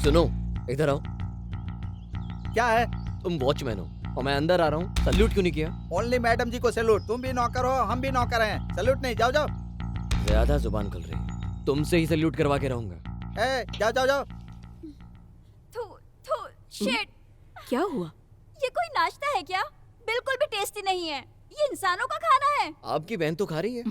सुनो, इधर आओ। क्या है? तुम वॉचमैन हो और मैं अंदर आ रहा हूँ, सल्यूट क्यों नहीं किया? ओनली मैडम जी को सैल्यूट। तुम भी नौकर हो, हम भी नौकर हैं। सैल्यूट नहीं, जाओ जाओ। ज्यादा जुबान खुल रही है, तुमसे ही सल्यूट करवा के रहूंगा। जाओ जाओ जाओ। शिट, क्या हुआ? ये कोई नाश्ता है क्या? बिल्कुल भी टेस्टी नहीं है। ये इंसानों का खाना है। आपकी बहन तो खा रही है,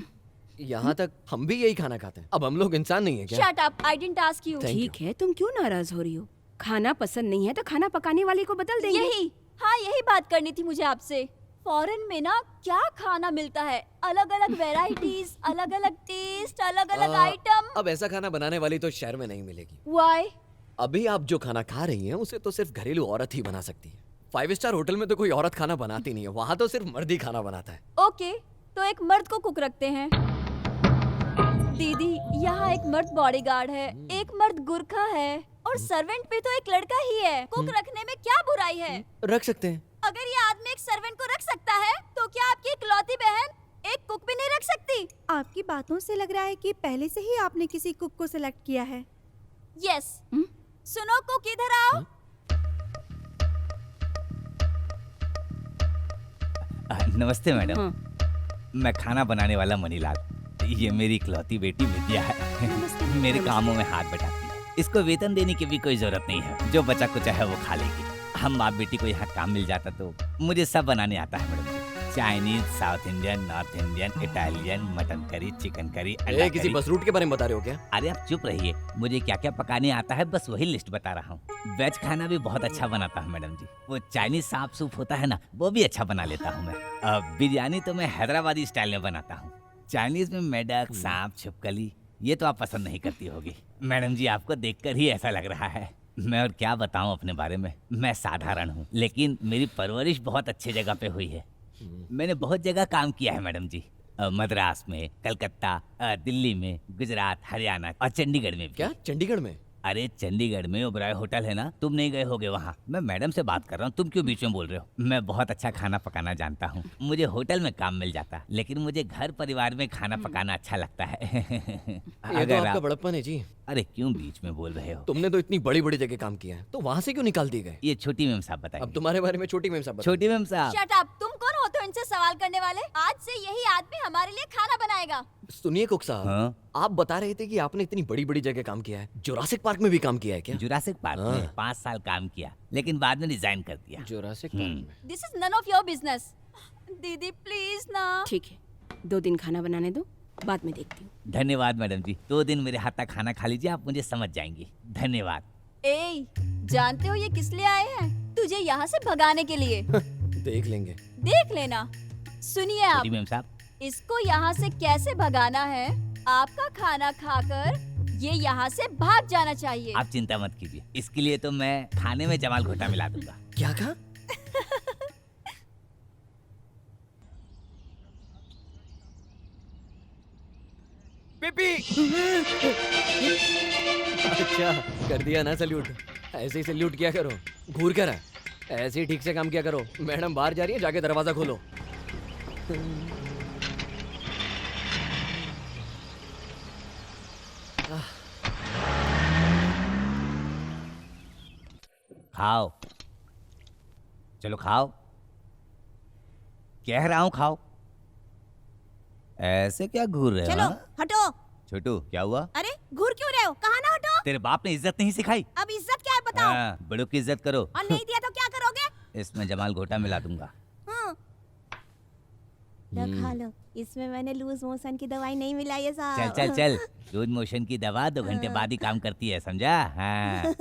यहाँ तक हम भी यही खाना खाते हैं। अब हम लोग इंसान नहीं है क्या? Shut up, I didn't ask you. Thank you. ठीक है, तुम क्यों नाराज हो रही हो? खाना पसंद नहीं है तो खाना पकाने वाले को बदल देंगे। यही बात करनी थी मुझे आपसे। फॉरेन में ना क्या खाना मिलता है, अलग अलग वेराइटीज, अलग अलग टेस्ट, अलग अलग आइटम। अब ऐसा खाना बनाने वाली तो शहर में नहीं मिलेगी। Why? अभी आप जो खाना खा रही हैं उसे तो सिर्फ घरेलू औरत ही बना सकती है। 5 स्टार होटल में तो कोई औरत खाना बनाती नहीं है, वहाँ तो सिर्फ मर्द ही खाना बनाता है। ओके, तो एक मर्द को कुक रखते हैं। दीदी, यहाँ एक मर्द बॉडीगार्ड है, एक मर्द गुरखा है और सर्वेंट पे तो एक लड़का ही है। कुक रखने में क्या बुराई है? रख सकते हैं। अगर ये आदमी एक सर्वेंट को रख सकता है, तो क्या आपकी इकलौती बहन एक कुक भी नहीं रख सकती? आपकी बातों से लग रहा है कि पहले से ही आपने किसी कुक को सिलेक्ट किया है। यस। सुनो कुक, इधर आओ। नमस्ते मैडम। हाँ। मैं खाना बनाने वाला मनीलाल। ये मेरी इकलौती बेटी विद्या है। मेरे कामों में हाथ बटाती है। इसको वेतन देने की भी कोई जरूरत नहीं है, जो बचा कुछ है वो खा लेगी। हम बाप बेटी को यहाँ काम मिल जाता तो मुझे सब बनाने आता है madam. Chinese, south Indian, north Indian, Italian, mutton curry, chicken curry, अंडा किसी करी। बस रूट के बारे में बता रहे हो क्या? अरे आप चुप रहिए, मुझे क्या क्या पकाने आता है बस वही लिस्ट बता रहा हूँ। वेज खाना भी बहुत अच्छा बनाता हूँ मैडम जी। वो चाइनीज सांप सूप होता है ना, वो भी अच्छा बना लेता हूँ मैं। बिरयानी तो मैं हैदराबादी स्टाइल में बनाता हूँ। चाइनीज में मेढक, सांप, छिपकली, ये तो आप पसंद नहीं करती होगी मैडम जी। आपको देखकर ही ऐसा लग रहा है। मैं और क्या बताऊं अपने बारे में। मैं साधारण हूँ, लेकिन मेरी परवरिश बहुत अच्छी जगह पे हुई है। मैंने बहुत जगह काम किया है मैडम जी। मद्रास में, कलकत्ता, दिल्ली में, गुजरात, हरियाणा और चंडीगढ़ में भी। क्या चंडीगढ़ में? अरे चंडीगढ़ में ओबराय होटल है ना, तुम नहीं गए होगे वहाँ। मैं मैडम से बात कर रहा हूँ, तुम क्यों बीच में बोल रहे हो? मैं बहुत अच्छा खाना पकाना जानता हूँ। मुझे होटल में काम मिल जाता, लेकिन मुझे घर परिवार में खाना पकाना अच्छा लगता है। ये तो आपका बड़प्पन है जी। अरे क्यों बीच में बोल रहे हो? तुमने तो इतनी बड़ी बड़ी जगह काम किया है, तो वहाँ से क्यों निकाल दिए गए? ये छोटी मेम साहब बताइए। अब तुम्हारे बारे में छोटी मेम साहब बताएं। छोटी मेम साहब। शट अप, तुम कौन होते हो इनसे सवाल करने वाले? आज से यही आदमी हमारे लिए खाना बनाएगा। सुनिए कुक साहब, हाँ? आप बता रहे थे कि आपने इतनी बड़ी बड़ी जगह काम किया है। जुरासिक पार्क में भी काम किया है क्या? जुरासिक पार्क में 5 साल काम किया, लेकिन बाद में रिजाइन कर दिया। जुरासिक पार्क में? This is none of your business. दीदी प्लीज ना। ठीक है, 2 दिन खाना बनाने दो, बाद में देखती हूँ। धन्यवाद मैडम जी, 2 दिन मेरे हाथ का खाना खा लीजिए, आप मुझे समझ जाएंगी। धन्यवाद। ए, जानते हो ये किस लिए आए हैं? तुझे यहाँ से भगाने के लिए। देख लेंगे। देख लेना। सुनिए आप, छोटी मेम साहब, इसको यहाँ से कैसे भगाना है? आपका खाना खाकर ये यहाँ से भाग जाना चाहिए। आप चिंता मत कीजिए, इसके लिए तो मैं खाने में जमाल घोटा मिला दूंगा। क्या कहा? पीपी। अच्छा, कर दिया ना सल्यूट। ऐसे ही सल्यूट किया करो। घूर कर है, ऐसे ही ठीक से काम किया करो। मैडम बाहर जा रही है, जाके दरवाजा खोलो। खाओ, चलो खाओ, कह रहा हूँ खाओ। ऐसे क्या घूर रहे हो? चलो हाँ? हटो। छोटू क्या हुआ? अरे घूर क्यों रहे हो? कहा ना हटो। तेरे बाप ने इज्जत नहीं सिखाई? अब इज्जत क्या है बताओ? हाँ, बड़ों की इज्जत करो। और नहीं दिया तो क्या करोगे? इसमें जमाल घोटा मिला दूंगा। लो खा लो, इसमें मैंने लूज मोशन की दवाई नहीं मिलाई है साहब। चल चल चल, लूज मोशन की दवा 2 घंटे बाद ही काम करती है, समझा? हाँ।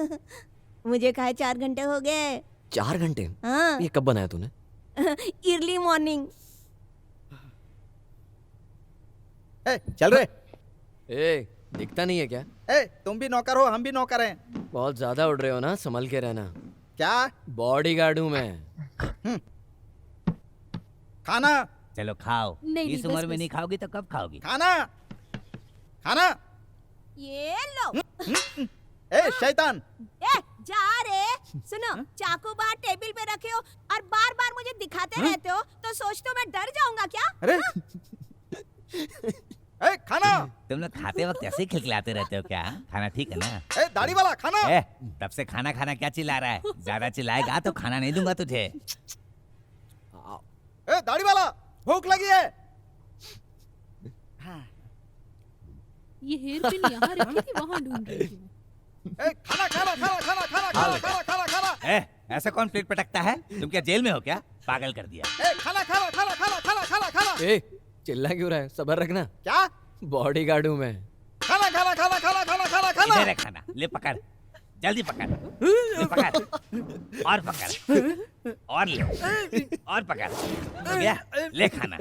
मुझे खाए 4 घंटे हो गए। 4 घंटे? हाँ। ये कब बनाया तूने? Early morning. चल रहे। ए, दिखता नहीं है क्या? तुम भी नौकर हो, हम भी नौकर हैं। बहुत ज्यादा उड़ रहे हो ना, संभल के रहना। क्या? बॉडीगार्ड हूँ मैं। खाना। चलो खाओ। नहीं, इस बस, उम्र में बस। नहीं खाओगी तो कब खाओगी? खाना खाना। ये लो। शैतान। जा रे। सुनो, चाकू बाहर टेबल पे रखे हो और बार बार मुझे दिखाते रहते हो, तो सोचते हो मैं डर जाऊंगा क्या? अरे खाना। तुम लोग खाते वक्त ऐसे ही खिलखिलाते रहते हो क्या? खाना ठीक है ना? ए दाढ़ी वाला खाना। ए, तब से खाना खाना क्या चिल्ला रहा है? ज्यादा चिल्लाएगा तो खाना नहीं दूंगा तुझे। ए दाढ़ी वाला, भूख लगी है। ये हेयर पिन यहाँ रखी थी, वहाँ ढूंढ रही थी। ए खाना खाना खाना खाना खाना खाना खाना खाना खाना। ए, ऐसा कौन प्लेट पटकता है? तुम क्या जेल में हो क्या? पागल कर दिया। ए खाना खाना खाना खाना खाना खाना खाना। ए चिल्ला क्यों रहा है? सबर रखना, क्या? बॉडीगार्ड हूँ मैं। खाना खाना खाना खाना खाना खाना खाना। इधर है खाना, ले पकड़, जल्दी पकड़, ले पकड़, और पकड़, और ले, और पकड़, हो गया? ले खाना।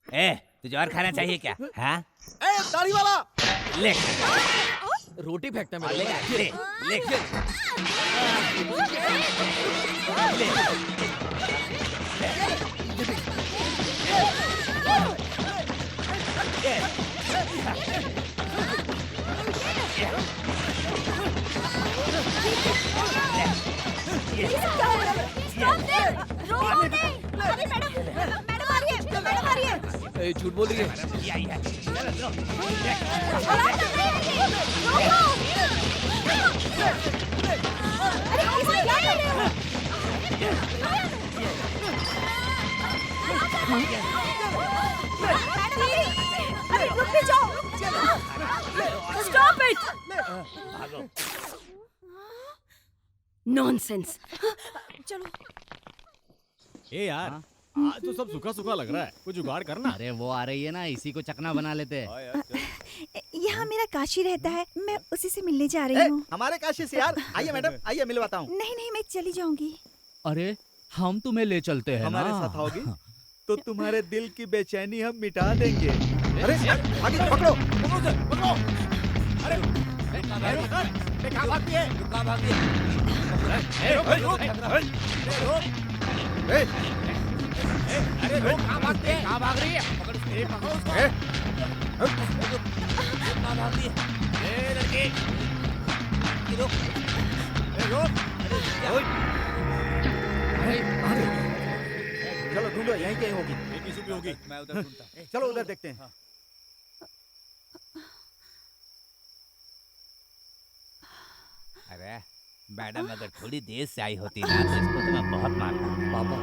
ए, तुझे और खाना चाहिए क्या? हाँ? ए दाढ़ी वाला। ले खाना, रोटी फेंकता है और ले, मेरे ले, ले, ए, झूठ बोल रही है। Stop it! नॉनसेंस! ए यार, आज तो सब सूखा सूखा लग रहा है, कुछ जुगाड़ करना। अरे वो आ रही है ना, इसी को चकना बना लेते हैं। यहाँ मेरा काशी रहता है, मैं उसी से मिलने जा ए रही हूँ। हमारे काशी से यार। आइए मैडम, आइए मिलवाता हूँ। नहीं नहीं, मैं चली जाऊंगी। अरे हम तुम्हें ले चलते हैं हमारे ना। साथ आओगी तो तुम्हारे दिल की बेचैनी हम मिटा देंगे। अरे आगे पकड़ो, पकड़ो। अरे कहाँ भागती है? कहाँ भागती है? अरे रोक, कहाँ भागती है? कहाँ भाग रही है? पकड़ उसको, कहाँ भाग रही है? लड़की, रोक, रोक। चलो ढूंढो, यहीं कहीं होगी। होगी। मैं उधर ढूंढता। चलो उधर देखते हैं। अरे मैडम, अगर थोड़ी देर से आई होती ना तो इसको तो मैं बहुत मारता। पापा,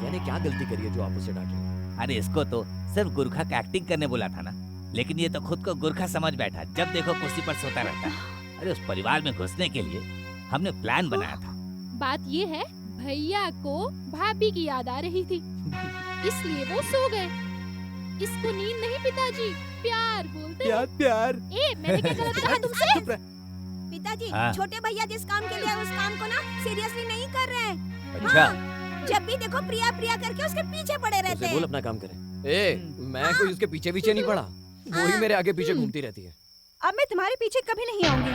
मैंने क्या गलती करी है जो आप उसे डांट रहे हैं? अरे इसको तो सिर्फ गुरखा का एक्टिंग करने बोला था ना, लेकिन ये तो खुद को गुरखा समझ बैठा। जब देखो कुर्सी पर सोता रहता है। अरे उस परिवार में घुसने के लिए हमने प्लान बनाया था। बात ये है, भैया को भाभी की याद आ रही थी, इसलिए वो सो गए। इसको नींद नहीं पिताजी, प्यार बोलते हैं। प्यार। ए, मैंने क्या गलत कहा तुमसे? पिताजी, हाँ। छोटे भैया जिस काम के लिए उस काम को ना सीरियसली नहीं कर रहे हैं। अच्छा, जब भी देखो प्रिया प्रिया करके उसके पीछे पड़े रहते उसे हैं। बोल अपना काम करे। ए, मैं कोई उसके पीछे पीछे नहीं पड़ा, वो ही मेरे आगे पीछे घूमती रहती है। अब मैं तुम्हारे पीछे कभी नहीं आऊंगी।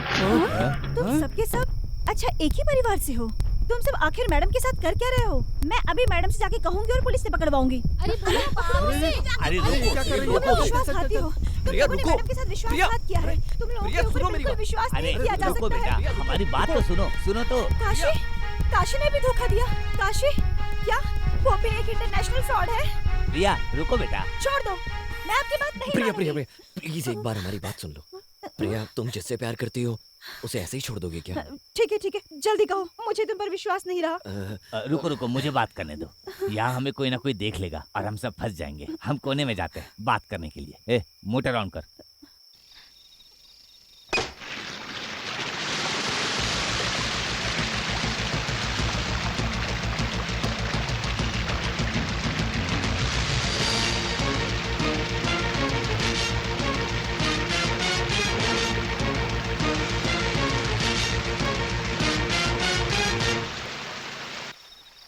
तुम सबके सब अच्छा एक ही परिवार से हो। तुम सब आखिर मैडम के साथ कर क्या रहे हो? मैं अभी मैडम से जाके कहूंगी और पुलिस से पकड़वाऊंगी। अरे भैया, पकड़ो उसे। अरे क्या कर रही हो? तुम लोग विश्वासघाती हो। तुम प्रिया, लोगों ने रुको। मैडम के साथ विश्वासघात किया है। तुम लोगों प्रिया, के सुनो ऊपर मेरी बिल्कुल बात। विश्वास अरे नहीं किया जा रुको सकता बेटा, है। हमारी बात तो सुनो, सुनो तो। काशी, काशी ने भी धोखा दिया। काशी, क्या वो भी एक इंटरनेशनल फ्रॉड है? प्रिया रुको बेटा। छोड़ दो, मैं आपकी बात नहीं प्रिया, मानूंगी। प्रिया, प्लीज एक बार हमारी बात सुन लो। प्रिया, तुम जिससे प्यार करती हो उसे ऐसे ही छोड़ दोगे क्या? ठीक है, जल्दी कहो, मुझे तुम पर विश्वास नहीं रहा। रुको रुको, मुझे बात करने दो। यहाँ हमें कोई ना कोई देख लेगा और हम सब फंस जाएंगे। हम कोने में जाते हैं बात करने के लिए। ए, मोटर ऑन कर।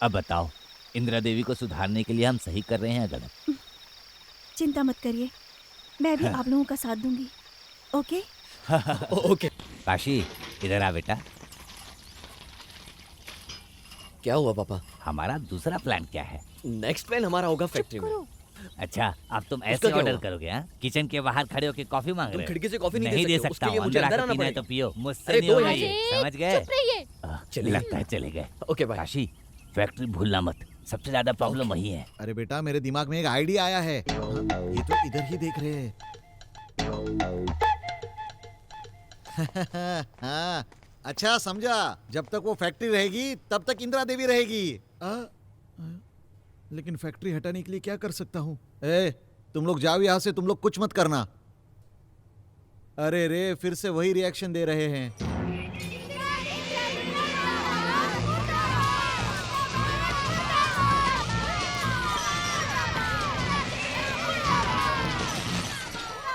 अब बताओ, इंदिरा देवी को सुधारने के लिए हम सही कर रहे हैं या गलत? चिंता मत करिए, मैं भी आप लोगों का साथ दूंगी। ओके? ओके। काशी, इधर आ बेटा। क्या हुआ पापा? हमारा दूसरा प्लान क्या है? नेक्स्ट प्लान हमारा होगा फैक्ट्री में। अच्छा, अब तुम उसका ऐसे क्या ऑर्डर हुआ? करोगे? हाँ, किचन के बाहर खड़े होकर कॉफी मांग तुम रहे हो? खिड़की से कॉफी नहीं दे सकता उसके लिए हूँ। मुझे अंदर अंदर आकर आना पीना है पड़ेगा। तो पियो, मुझसे अरे नहीं दो होगा यहाँ ये, अरे, समझ गए? चुप रहिए। चलिए। लगता है चले गए। Okay bye. काशी, फैक्ट्री भूलना मत, सबसे ज्यादा प्रॉब्लम वही है। अरे बेटा मेरे दिमाग में एक आइडिया आया है। ये तो इधर ही देख रहे हैं। हाँ, अच्छा समझा। जब तक वो फैक्ट्री रहेगी तब तक इंदिरा देवी रहेगी। लेकिन फैक्ट्री हटाने के लिए क्या कर सकता हूँ? तुम लोग जाओ यहाँ से, तुम लोग कुछ मत करना। अरे रे, फिर से वही रिएक्शन दे रहे हैं।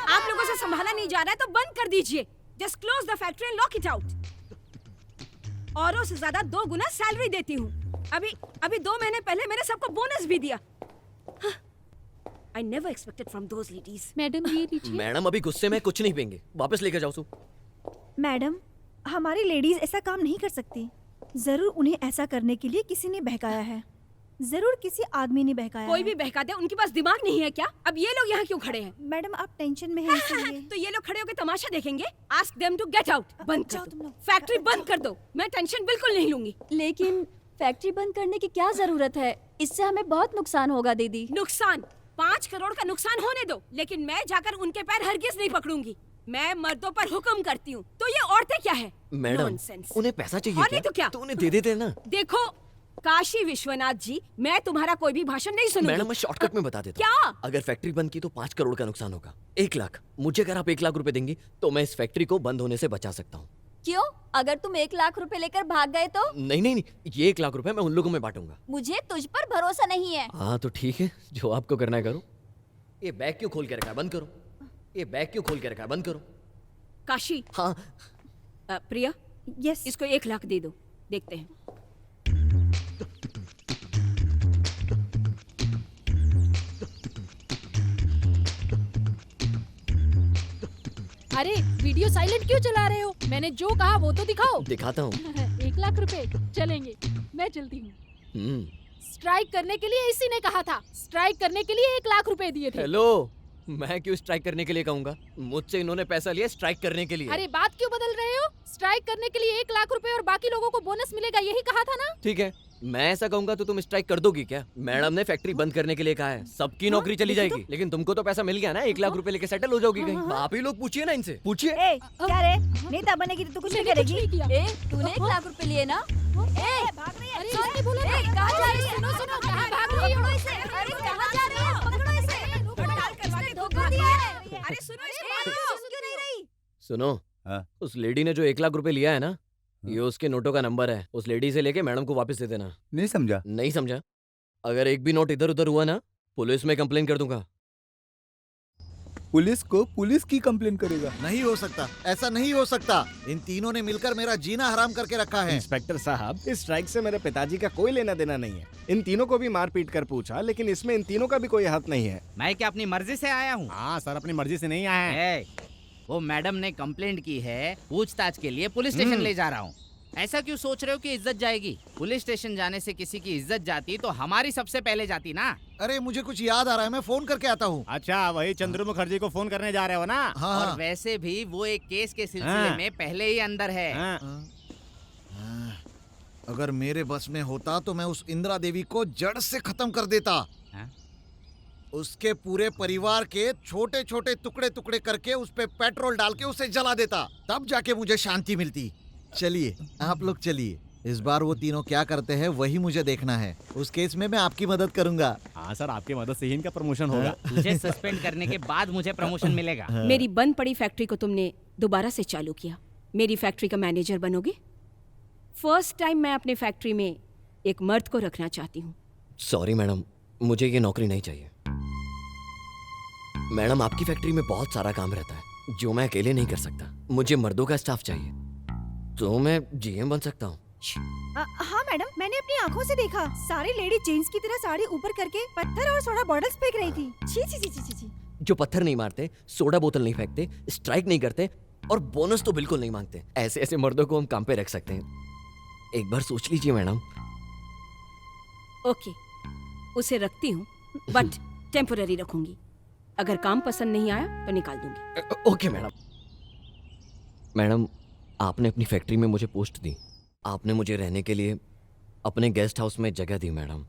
आप लोगों से संभाला नहीं जा रहा है तो बंद कर दीजिए। Just close the factory and lock it out. औरों से ज्यादा 2 गुना सैलरी देती हूँ। अभी 2 महीने पहले मैंने सबको बोनस भी दिया। I never expected from those ladies. Madam ये लीजिए। मैडम अभी गुस्से में कुछ नहीं पियेंगे, वापस लेकर जाओ। मैडम, हमारी लेडीज ऐसा काम नहीं कर सकती। जरूर उन्हें ऐसा करने के लिए किसी ने बहकाया है। जरूर किसी आदमी ने बहकाया कोई है। भी बहका दे, उनके पास दिमाग नहीं है क्या? अब ये लोग यहाँ क्यों खड़े हैं? मैडम आप टेंशन में हैं इसलिए। तो ये लोग खड़े होकर तमाशा देखेंगे? Ask them to get out. बंद जाओ कर तुम दो। लोग। फैक्ट्री बंद कर दो। मैं टेंशन बिल्कुल नहीं लूंगी। लेकिन फैक्ट्री बंद करने की क्या जरूरत है? इससे हमें बहुत नुकसान होगा दीदी। नुकसान 5 करोड़ का नुकसान होने दो, लेकिन मैं जाकर उनके पैर हरगिज नहीं पकड़ूंगी। मैं मर्दों पर हुक्म करती हूँ, तो ये औरतें क्या है? Madam Nonsense. उन्हें पैसा चाहिए और नहीं तो क्या? तो उन्हें दे देते ना। देखो काशी विश्वनाथ जी, मैं तुम्हारा कोई भी भाषण नहीं सुनूंगी। मैडम मैं शॉर्टकट में बता देता क्या? हूँ। अगर फैक्ट्री बंद की तो 5 करोड़ का नुकसान होगा। 1 लाख मुझे अगर आप 1 लाख रुपए देंगी तो मैं इस फैक्ट्री को बंद होने से बचा सकता हूँ। क्यों? अगर तुम 1 लाख रुपए लेकर भाग गए तो? नहीं, ये 1 लाख रुपए मैं उन लोगों में बांटूंगा। मुझे तुझ पर भरोसा नहीं है। हाँ तो ठीक है, जो आपको करना है करो। ये बैग क्यों खोल के रखा है? बंद करो। ये बैग क्यों खोल के रखा है? बंद करो। काशी, हाँ प्रिया, यस। इसको 1 लाख दे दो, देखते हैं। अरे वीडियो साइलेंट क्यों चला रहे हो? मैंने जो कहा वो तो दिखाओ। दिखाता हूँ। 1 लाख रुपए चलेंगे, मैं चलती हूँ। स्ट्राइक करने के लिए इसी ने कहा था। स्ट्राइक करने के लिए 1 लाख रुपए दिए थे। हेलो, मैं क्यों स्ट्राइक करने के लिए कहूँगा? मुझसे इन्होंने पैसा लिया स्ट्राइक करने के लिए। अरे बात क्यों बदल रहे हो? स्ट्राइक करने के लिए 1 लाख रुपए और बाकी लोगों को बोनस मिलेगा, यही कहा था ना? ठीक है, मैं ऐसा कहूंगा तो तुम स्ट्राइक कर दोगी क्या? मैडम ने फैक्ट्री बंद करने के लिए कहा है, सबकी नौकरी चली जाएगी। लेकिन तुमको तो पैसा मिल गया ना, 1 लाख रुपए लेके सेटल हो जाओगी कहीं। आप ही लोग पूछिए ना इनसे, पूछिए। ए, क्या रे? नेता बनेगी तो कुछ नहीं मैंने कुछ करेगी। नहीं किया। ए, तूने 1 लाख रुपए लिए ना? भाग रही है। अरे इसने बोला ना। कहाँ जा रही है? सुनो, कहाँ भाग रही हो? पकड़ो इसे। अरे कहाँ जा रही हो? पकड़ो इसे। हड़ताल करवा के धोखा दिया है। अरे सुनो, इसे ए, मारो। सुन क्यों नहीं रही? सुनो, हाँ? उस लेडी ने जो 1 लाख रुपए लिया है ना, ये उसके नोटों का नंबर है। उस लेडी से लेके मैडम को वापस दे देना। नहीं समझा। नहीं समझा? अगर एक भी नोट इधर उधर हुआ ना, पुलिस में कंप्लेन कर दूंगा। पुलिस को पुलिस की कंप्लेन करेगा? नहीं हो सकता, ऐसा नहीं हो सकता। इन तीनों ने मिलकर मेरा जीना हराम करके रखा है। इंस्पेक्टर साहब, इस स्ट्राइक से मेरे पिताजी का कोई लेना देना नहीं है। इन तीनों को भी मार पीट कर पूछा, लेकिन इसमें इन तीनों का भी कोई हक नहीं है। मैं क्या अपनी मर्जी से आया हूँ? हाँ सर, अपनी मर्जी से नहीं आए हैं। वो मैडम ने कंप्लेंट की है, पूछताछ के लिए पुलिस स्टेशन ले जा रहा हूँ। ऐसा क्यों सोच रहे हो कि इज्जत जाएगी? पुलिस स्टेशन जाने से किसी की इज्जत जाती तो हमारी सबसे पहले जाती ना। अरे मुझे कुछ याद आ रहा है, मैं फोन करके आता हूँ। अच्छा, वही चंद्रू मुखर्जी को फोन करने जा रहे हो ना? हाँ, और हाँ। वैसे भी वो एक केस के सिलसिले हाँ। में पहले ही अंदर है। हाँ। अगर मेरे बस में होता तो मैं उस इंदिरा देवी को जड़ से खत्म कर देता। हाँ? उसके पूरे परिवार के छोटे छोटे टुकड़े टुकड़े करके उस पे पेट्रोल डाल के उसे जला देता, तब जाके मुझे शांति मिलती। चलिए आप लोग चलिए, इस बार वो तीनों क्या करते हैं वही मुझे देखना है। उस केस में मैं आपकी मदद करूंगा। हाँ सर, आपकी मदद से ही इनका प्रमोशन होगा। तुझे सस्पेंड करने के बाद मुझे प्रमोशन मिलेगा। मेरी बंद पड़ी फैक्ट्री को तुमने दोबारा से चालू किया। मेरी फैक्ट्री का मैनेजर बनोगे? फर्स्ट टाइम मैं अपने फैक्ट्री में एक मर्द को रखना चाहती हूँ। सॉरी मैडम, मुझे ये नौकरी नहीं चाहिए। मैडम, आपकी फैक्ट्री में बहुत सारा काम रहता है जो मैं अकेले नहीं कर सकता। मुझे मर्दों का स्टाफ चाहिए, तो मैं जीएम बन सकता हूँ। हाँ मैडम, मैंने अपनी आंखों से देखा। सारी लेडी जेंट्स की तरह साड़ी ऊपर करके पत्थर और सोडा बॉटल्स फेंक रही थी। छी छी छी छी छी। जो पत्थर नहीं मारते, सोडा बोतल नहीं फेंकते, स्ट्राइक नहीं करते और बोनस तो बिल्कुल नहीं मांगते, ऐसे ऐसे मर्दों को हम काम पे रख सकते हैं। एक बार सोच लीजिए मैडम। ओके, उसे रखती हूँ, बट टेम्पोररी रखूंगी। अगर काम पसंद नहीं आया तो निकाल दूंगी। Okay madam. मैडम, आपने अपनी फैक्ट्री में मुझे पोस्ट दी, आपने मुझे रहने के लिए अपने गेस्ट हाउस में जगह दी मैडम,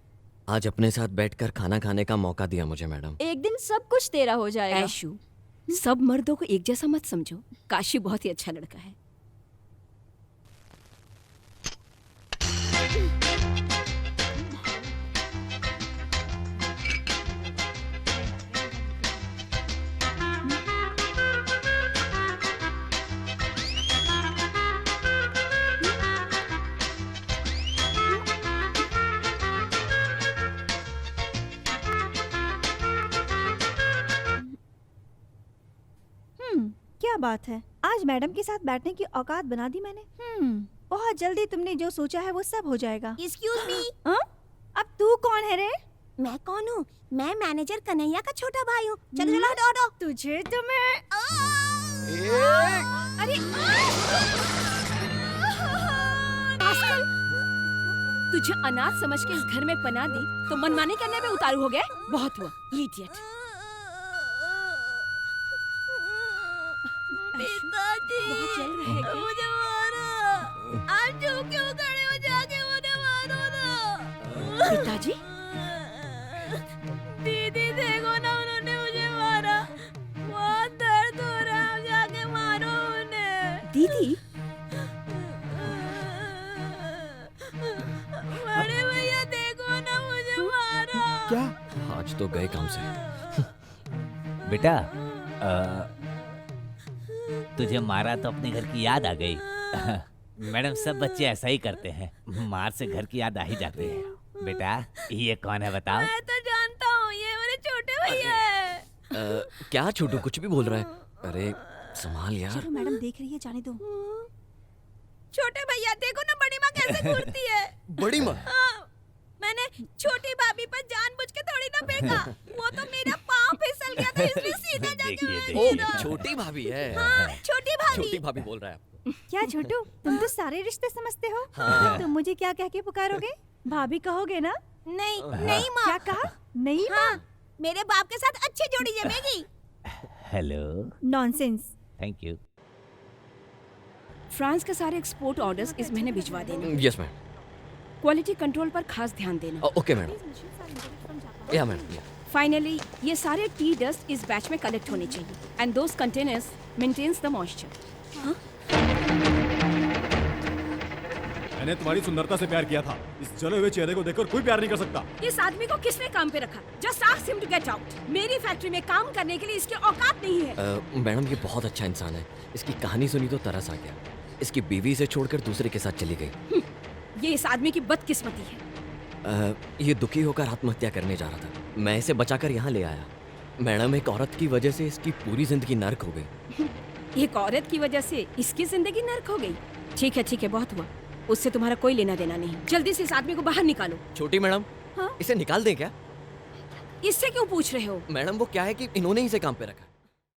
आज अपने साथ बैठकर खाना खाने का मौका दिया मुझे मैडम। एक दिन सब कुछ तेरा हो जाएगा। ऐशु, सब मर्दों को एक जैसा मत समझो। काशी बहुत ही अच्छा लड़का है। क्या बात है, आज मैडम के साथ बैठने की औकात बना दी मैंने। बहुत जल्दी तुमने जो सोचा है वो सब हो जाएगा। एक्सक्यूज मी, अब तू कौन है रे? मैं कौन हूँ? मैं मैनेजर कन्हैया का छोटा भाई हूँ। चलो चलो हटो हटो। तुझे तो मैं अरे आजकल तुझे अनाथ समझ के इस घर में पना दी तो मनमानी करने में उतारू हो गया। बहुत हुआ, इडियट। पिताजी, बहुत जल रहा है क्या? मुझे मारो। आप चुप क्यों खड़े हो? जाके मुझे मारो ना। पिताजी, दीदी देखो ना, उन्होंने मुझे मारा। बहुत दर्द हो रहा है, जाके मारो उन्हें। दीदी, बड़े भैया देखो ना, मुझे मारा। क्या? आज तो गए काम से। बेटा तुझे मारा तो अपने घर की याद आ गई। मैडम, सब बच्चे ऐसा ही करते हैं, मार से घर की याद आ ही जाती है। बेटा, ये कौन है बताओ? मैं तो जानता हूँ, ये मेरे छोटे भैया है। क्या छोटू कुछ भी बोल रहा है? अरे संभाल यार। चलो मैडम देख रही है, जाने दो। छोटे भैया देखो ना, बड़ी माँ कैसे घूरती है। बड़ी माँ? हाँ, मैंने छोटी भाभी पर जानबूझ के थोड़ी ना फेंका। वो तो मेरा पाँव फिसल गया था, इसलिए सीधा जाके देखिए, मैं ओ, गिरा। छोटी भाभी है। हाँ, छोटी भाभी। छोटी भाभी बोल रहा है आपको। क्या छोटू, तुम तो सारे रिश्ते समझते हो। हाँ। तुम मुझे क्या कह के पुकारोगे? भाभी कहोगे ना? नहीं नहीं माँ। क्या कहा? नहीं हाँ, मेरे बाप के साथ अच्छी जोड़ी जमेगी। Hello. Nonsense. Thank you. France के सारे एक्सपोर्ट ऑर्डर्स इस महीने भिजवा देना। Yes ma'am. क्वालिटी कंट्रोल पर खास ध्यान देना। Okay madam. या मैडम। फाइनली, ये सारे टी डस्ट इस बैच में कलेक्ट होने चाहिए and those containers maintains the moisture. मैंने तुम्हारी सुंदरता से प्यार किया था। इस जले हुए चेहरे को देखकर कोई प्यार नहीं कर सकता। इस आदमी को किसने काम पे रखा? Just ask him to get out. मेरी फैक्ट्री में काम करने के लिए इसकी औकात नहीं है। मैडम, ये बहुत अच्छा इंसान है। इसकी कहानी सुनी तो तरस आ गया। इसकी बीवी से छोड़कर दूसरे के साथ चली गई। ये इस आदमी की बदकिस्मती है। ये दुखी होकर आत्महत्या करने जा रहा था। मैं इसे बचाकर यहाँ ले आया। मैडम, एक औरत की वजह से इसकी पूरी जिंदगी नर्क हो गई। एक औरत की वजह से इसकी जिंदगी नर्क हो गई। ठीक है, बहुत हुआ। उससे तुम्हारा कोई लेना देना नहीं। जल्दी से इस आदमी को बाहर निकालो। छोटी मैडम, हाँ? इसे निकाल दें क्या? इससे क्यों पूछ रहे हो? मैडम, वो क्या है कि इन्होंने ही इसे काम पे रखा।